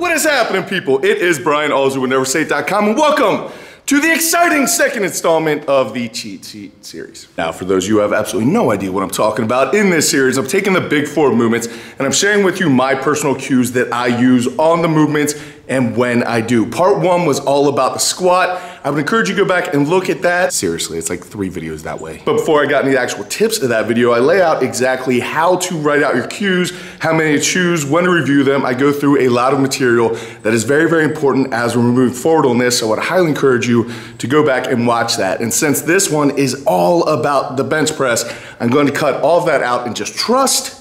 What is happening, people? It is Brian Alsruhe with NeverSate.com, and welcome to the exciting second installment of the Cheat Sheet series. Now, for those of you who have absolutely no idea what I'm talking about, in this series, I'm taking the big four movements and I'm sharing with you my personal cues that I use on the movements and when I do. Part one was all about the squat. I would encourage you to go back and look at that. Seriously, it's like 3 videos that way. But before I got into the actual tips of that video, I lay out exactly how to write out your cues, how many to choose, when to review them. I go through a lot of material that is very, very important as we're moving forward on this. So I would highly encourage you to go back and watch that. And since this one is all about the bench press, I'm going to cut all of that out and just trust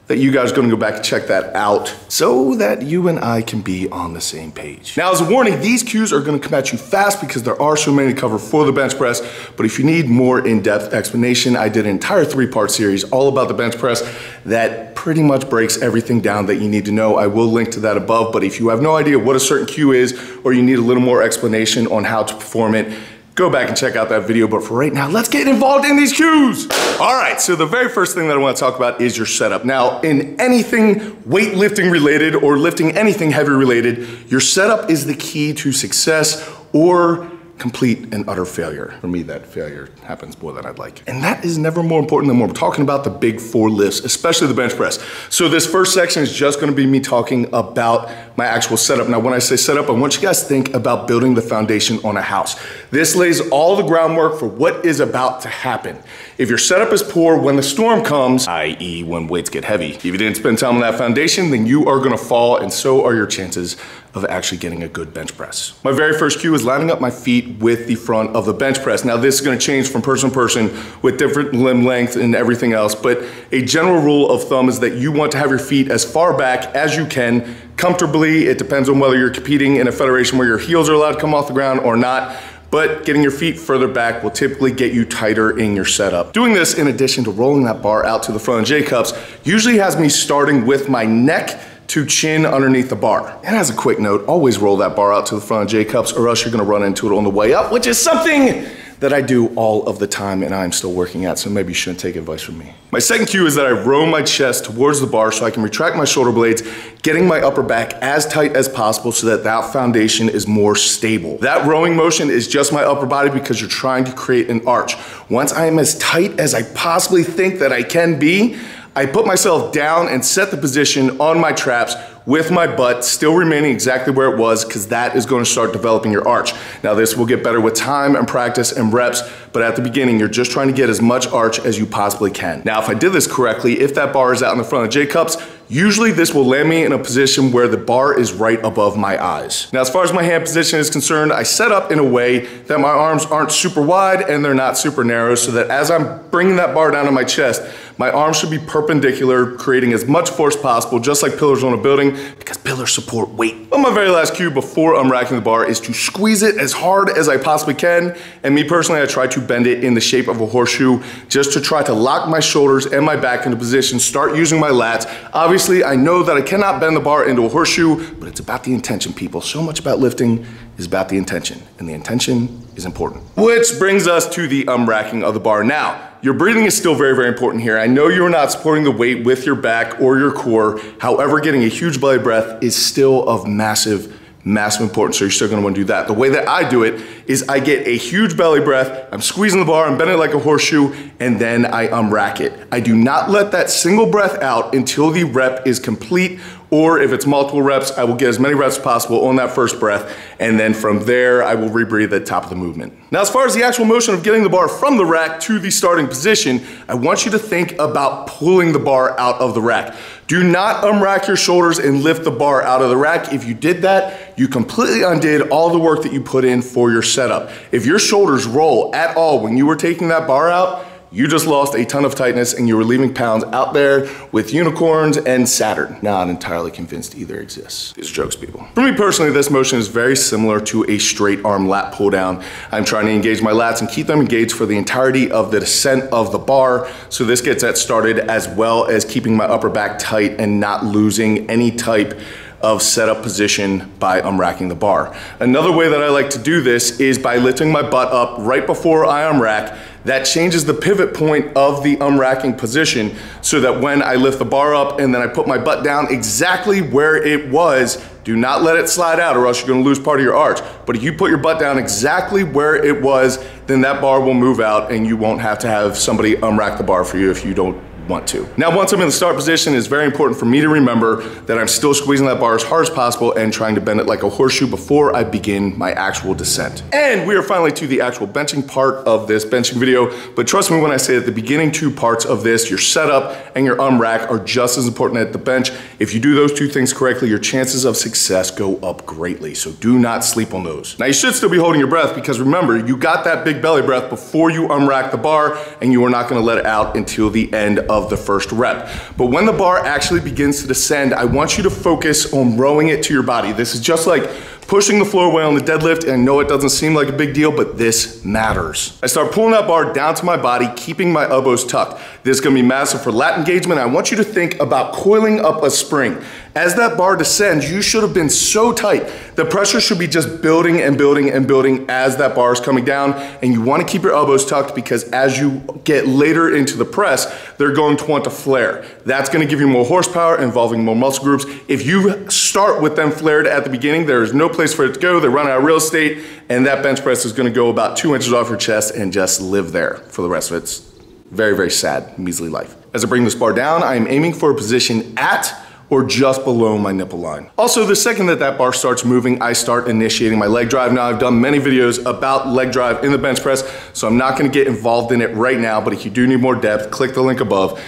that you guys are gonna go back and check that out so that you and I can be on the same page. Now, as a warning, these cues are gonna come at you fast because there are so many to cover for the bench press, but if you need more in-depth explanation, I did an entire 3-part series all about the bench press that pretty much breaks everything down that you need to know. I will link to that above, but if you have no idea what a certain cue is, or you need a little more explanation on how to perform it, go back and check out that video, but for right now, let's get involved in these cues. All right, so the very first thing that I wanna talk about is your setup. Now, in anything weightlifting related or lifting anything heavy related, your setup is the key to success or complete and utter failure. For me, that failure happens more than I'd like. And that is never more important than when we're talking about the big 4 lifts, especially the bench press. So this first section is just gonna be me talking about my actual setup. Now, when I say setup, I want you guys to think about building the foundation on a house. This lays all the groundwork for what is about to happen. If your setup is poor when the storm comes, i.e. when weights get heavy, if you didn't spend time on that foundation, then you are gonna fall, and so are your chances of actually getting a good bench press. My very first cue is lining up my feet with the front of the bench press. Now, this is gonna change from person to person with different limb length and everything else, but a general rule of thumb is that you want to have your feet as far back as you can, comfortably. It depends on whether you're competing in a federation where your heels are allowed to come off the ground or not, but getting your feet further back will typically get you tighter in your setup. Doing this in addition to rolling that bar out to the front of J-cups usually has me starting with my neck to chin underneath the bar. And as a quick note, always roll that bar out to the front of J-cups or else you're gonna run into it on the way up, which is something that I do all of the time and I'm still working at, so maybe you shouldn't take advice from me. My second cue is that I row my chest towards the bar so I can retract my shoulder blades, getting my upper back as tight as possible so that that foundation is more stable. That rowing motion is just my upper body because you're trying to create an arch. Once I am as tight as I possibly think that I can be, I put myself down and set the position on my traps with my butt still remaining exactly where it was, because that is going to start developing your arch. Now, this will get better with time and practice and reps, but at the beginning, you're just trying to get as much arch as you possibly can. Now, if I did this correctly, if that bar is out in the front of J-cups, usually this will land me in a position where the bar is right above my eyes. Now, as far as my hand position is concerned, I set up in a way that my arms aren't super wide and they're not super narrow, so that as I'm bringing that bar down to my chest, my arms should be perpendicular, creating as much force possible, just like pillars on a building, because pillars support weight. But my very last cue before unracking the bar is to squeeze it as hard as I possibly can. And me personally, I try to bend it in the shape of a horseshoe just to try to lock my shoulders and my back into position, start using my lats. Obviously, I know that I cannot bend the bar into a horseshoe, but it's about the intention, people. So much about lifting is about the intention, and the intention is important. Which brings us to the unracking of the bar. Now, your breathing is still very, very important here. I know you're not supporting the weight with your back or your core. However, getting a huge belly breath is still of massive importance, so you're still gonna wanna do that. The way that I do it is I get a huge belly breath, I'm squeezing the bar, I'm bending it like a horseshoe, and then I unrack it. I do not let that single breath out until the rep is complete, or if it's multiple reps, I will get as many reps as possible on that first breath, and then from there, I will rebreathe at the top of the movement. Now, as far as the actual motion of getting the bar from the rack to the starting position, I want you to think about pulling the bar out of the rack. Do not unrack your shoulders and lift the bar out of the rack. If you did that, you completely undid all the work that you put in for your setup. If your shoulders roll at all when you were taking that bar out, you just lost a ton of tightness and you were leaving pounds out there with unicorns and Saturn. Not entirely convinced either exists. These are jokes, people. For me personally, this motion is very similar to a straight arm lat pull down. I'm trying to engage my lats and keep them engaged for the entirety of the descent of the bar. So this gets that started, as well as keeping my upper back tight and not losing any type of setup position by unracking the bar. Another way that I like to do this is by lifting my butt up right before I unrack. that changes the pivot point of the unracking position so that when I lift the bar up and then I put my butt down exactly where it was, do not let it slide out or else you're gonna lose part of your arch. But if you put your butt down exactly where it was, then that bar will move out and you won't have to have somebody unrack the bar for you if you don't want to. Now, once I'm in the start position, it's very important for me to remember that I'm still squeezing that bar as hard as possible and trying to bend it like a horseshoe before I begin my actual descent. And we are finally to the actual benching part of this benching video, but trust me when I say that the beginning two parts of this, your setup and your unrack, are just as important at the bench. If you do those two things correctly, your chances of success go up greatly, so do not sleep on those. Now, you should still be holding your breath because remember, you got that big belly breath before you unrack the bar and you are not gonna let it out until the end of the first rep. But when the bar actually begins to descend, I want you to focus on rowing it to your body. This is just like pushing the floor away on the deadlift, and I know it doesn't seem like a big deal, but this matters. I start pulling that bar down to my body, keeping my elbows tucked. This is gonna be massive for lat engagement. I want you to think about coiling up a spring. As that bar descends, you should have been so tight. The pressure should be just building and building and building as that bar is coming down, and you wanna keep your elbows tucked because as you get later into the press, they're going to want to flare. That's gonna give you more horsepower, involving more muscle groups. If you start with them flared at the beginning, there is no place for it to go. They run out of real estate, and that bench press is gonna go about 2 inches off your chest and just live there for the rest of it. It's very, very sad, measly life. As I bring this bar down, I am aiming for a position at or just below my nipple line. Also, the second that that bar starts moving, I start initiating my leg drive. Now, I've done many videos about leg drive in the bench press, so I'm not gonna get involved in it right now, but if you do need more depth, click the link above.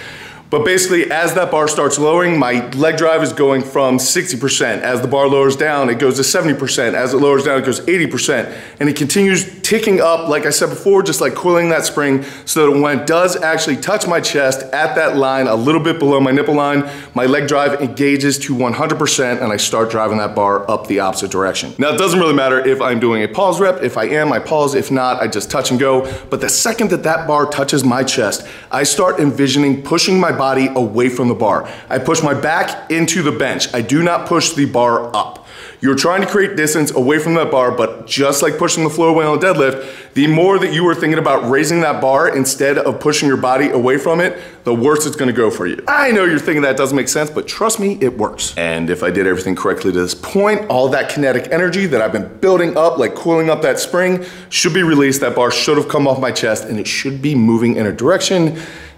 But basically, as that bar starts lowering, my leg drive is going from 60%. As the bar lowers down, it goes to 70%. As it lowers down, it goes 80%. And it continues ticking up, like I said before, just like coiling that spring, so that when it does actually touch my chest at that line, a little bit below my nipple line, my leg drive engages to 100% and I start driving that bar up the opposite direction. Now, it doesn't really matter if I'm doing a pause rep. If I am, I pause. If not, I just touch and go. But the second that that bar touches my chest, I start envisioning pushing my body away from the bar. I push my back into the bench. I do not push the bar up. You're trying to create distance away from that bar, but just like pushing the floor away on a deadlift, the more that you are thinking about raising that bar instead of pushing your body away from it, the worse it's gonna go for you. I know you're thinking that doesn't make sense, but trust me, it works. And if I did everything correctly to this point, all that kinetic energy that I've been building up, like cooling up that spring, should be released. That bar should have come off my chest and it should be moving in a direction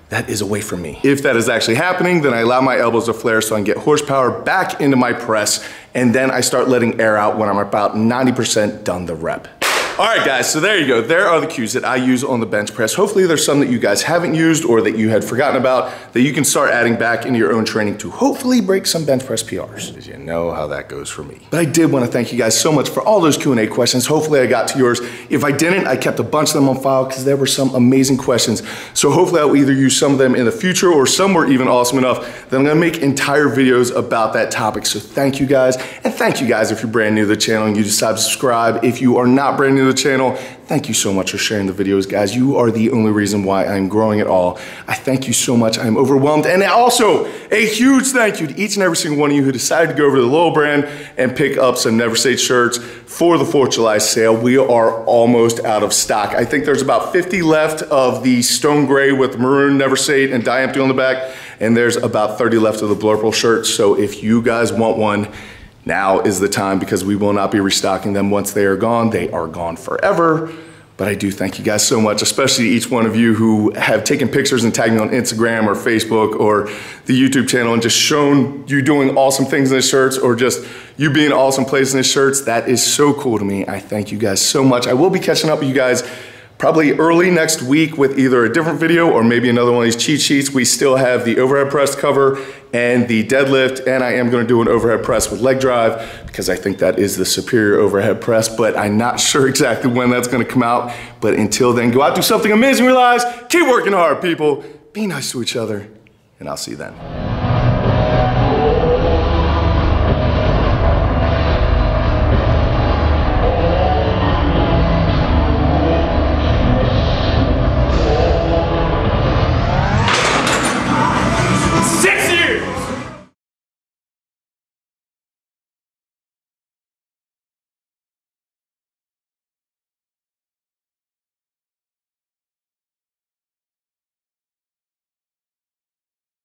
that is away from me. If that is actually happening, then I allow my elbows to flare so I can get horsepower back into my press, and then I start letting air out when I'm about 90% done the rep. All right, guys, so there you go. There are the cues that I use on the bench press. Hopefully there's some that you guys haven't used or that you had forgotten about that you can start adding back into your own training to hopefully break some bench press PRs, because you know how that goes for me. But I did want to thank you guys so much for all those Q&A questions. Hopefully I got to yours. If I didn't, I kept a bunch of them on file because there were some amazing questions. So hopefully I'll either use some of them in the future or some were even awesome enough that I'm gonna make entire videos about that topic. So thank you guys. And thank you guys if you're brand new to the channel and you decide to subscribe. If you are not brand new to the channel, thank you so much for sharing the videos, guys. You are the only reason why I'm growing at all. I thank you so much. I'm overwhelmed. And also, a huge thank you to each and every single one of you who decided to go over to the Lowell brand and pick up some Never Say shirts for the 4th of July sale. We are almost out of stock. I think there's about 50 left of the stone gray with maroon Never Say and die empty on the back. And there's about 30 left of the blurple shirts. So if you guys want one, now is the time, because we will not be restocking them once they are gone. They are gone forever. But I do thank you guys so much, especially each one of you who have taken pictures and tagged me on Instagram or Facebook or the YouTube channel and just shown you doing awesome things in the shirts or just you being awesome places in the shirts. That is so cool to me. I thank you guys so much. I will be catching up with you guys probably early next week with either a different video or maybe another one of these cheat sheets. We still have the overhead press to cover and the deadlift, and I am gonna do an overhead press with leg drive because I think that is the superior overhead press, but I'm not sure exactly when that's gonna come out. But until then, go out, do something amazing, realize, keep working hard, people. Be nice to each other, and I'll see you then.